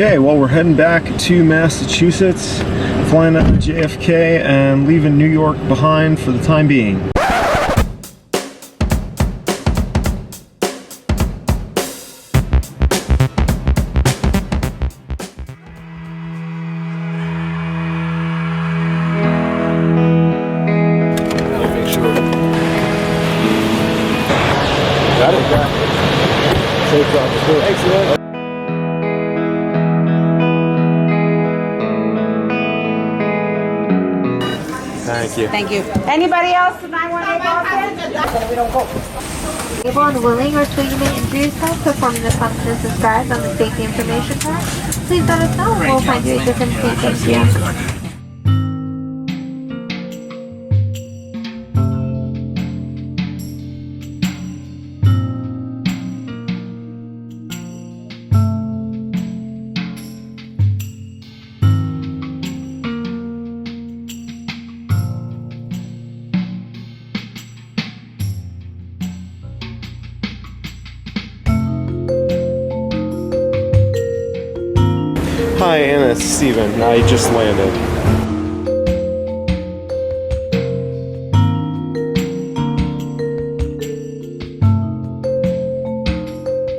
Okay, well, we're heading back to Massachusetts, flying out of JFK and leaving New York behind for the time being. Got it? Safe drop. Excellent. Thank you. Thank you. Anybody else tonight want to make Boston? We don't go. Able and willing or so you may injure yourself performing the functions described on the safety information card, please let us know and we'll find you a different seat. Thank you. Hi, Anna, it's Steven. I just landed.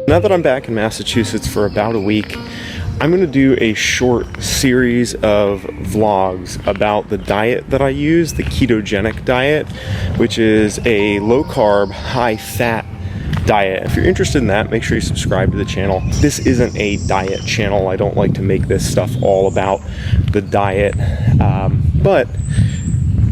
Now that I'm back in Massachusetts for about a week, I'm going to do a short series of vlogs about the diet that I use, the ketogenic diet, which is a low-carb, high-fat diet. If you're interested in that, make sure you subscribe to the channel. This isn't a diet channel. I don't like to make this stuff all about the diet, but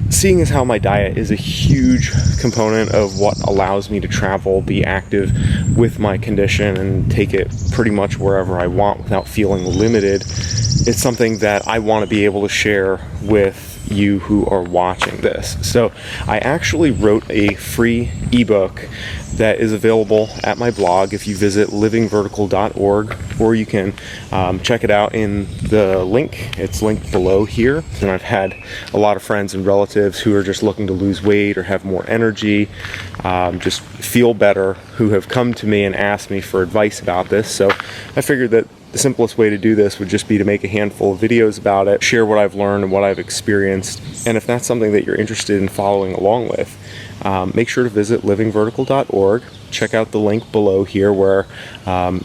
seeing as how my diet is a huge component of what allows me to travel, be active with my condition, and take it pretty much wherever I want without feeling limited, it's something that I want to be able to share with you who are watching this. So I actually wrote a free ebook that is available at my blog if you visit livingvertical.org, or you can check it out in the link. It's linked below here. And I've had a lot of friends and relatives who are just looking to lose weight or have more energy, just feel better, who have come to me and asked me for advice about this. So I figured that the simplest way to do this would just be to make a handful of videos about it, share what I've learned and what I've experienced. And if that's something that you're interested in following along with, make sure to visit livingvertical.org. Check out the link below here where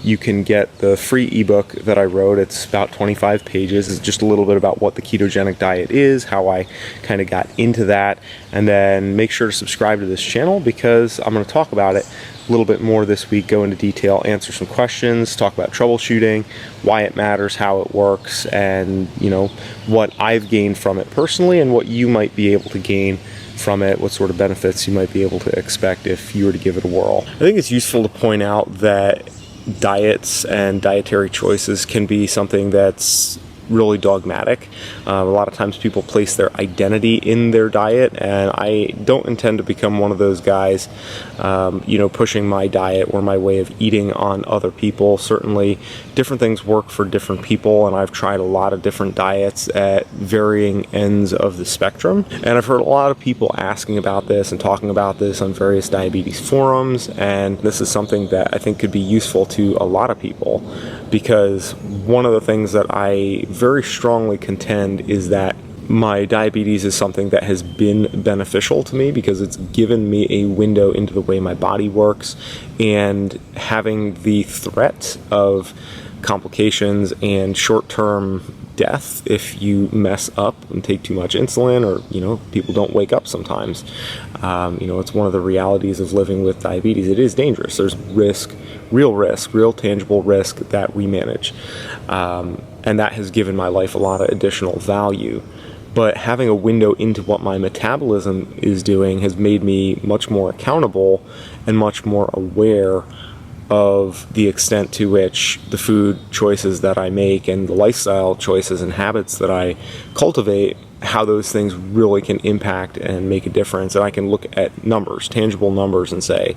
you can get the free ebook that I wrote. It's about 25 pages. It's just a little bit about what the ketogenic diet is, how I kind of got into that, and then make sure to subscribe to this channel because I'm going to talk about it a little bit more this week, go into detail, answer some questions, talk about troubleshooting, why it matters, how it works, and what I've gained from it personally and what you might be able to gain from it, what sort of benefits you might be able to expect if you were to give it a whirl. I think it's useful to point out that diets and dietary choices can be something that's really dogmatic. A lot of times people place their identity in their diet, and I don't intend to become one of those guys, pushing my diet or my way of eating on other people. Certainly different things work for different people, and I've tried a lot of different diets at varying ends of the spectrum. And I've heard a lot of people asking about this and talking about this on various diabetes forums, and this is something that I think could be useful to a lot of people, because one of the things that I very strongly contend is that my diabetes is something that has been beneficial to me because it's given me a window into the way my body works, and having the threat of complications and short-term death if you mess up and take too much insulin, or people don't wake up sometimes. It's one of the realities of living with diabetes. It is dangerous. There's real tangible risk that we manage, and that has given my life a lot of additional value. But having a window into what my metabolism is doing has made me much more accountable and much more aware of the extent to which the food choices that I make and the lifestyle choices and habits that I cultivate, how those things really can impact and make a difference. And I can look at numbers, tangible numbers, and say,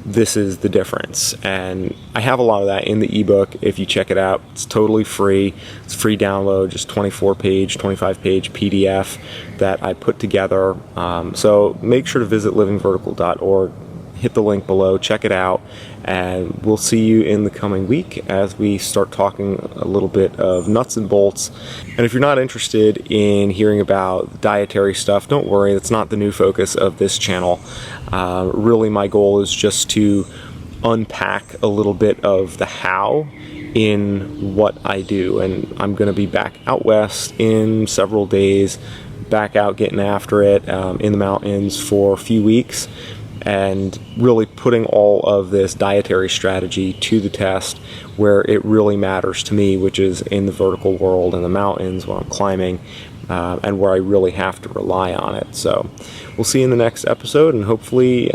this is the difference. And I have a lot of that in the ebook. If you check it out, it's totally free. It's free download, just 25-page PDF that I put together. So make sure to visit livingvertical.org hit the link below, check it out, and we'll see you in the coming week as we start talking a little bit of nuts and bolts. And if you're not interested in hearing about dietary stuff, don't worry, that's not the new focus of this channel. Really, my goal is just to unpack a little bit of the how in what I do. And I'm going to be back out west in several days, back out getting after it in the mountains for a few weeks, and really putting all of this dietary strategy to the test where it really matters to me, which is in the vertical world, in the mountains, when I'm climbing, and where I really have to rely on it. So we'll see you in the next episode, and hopefully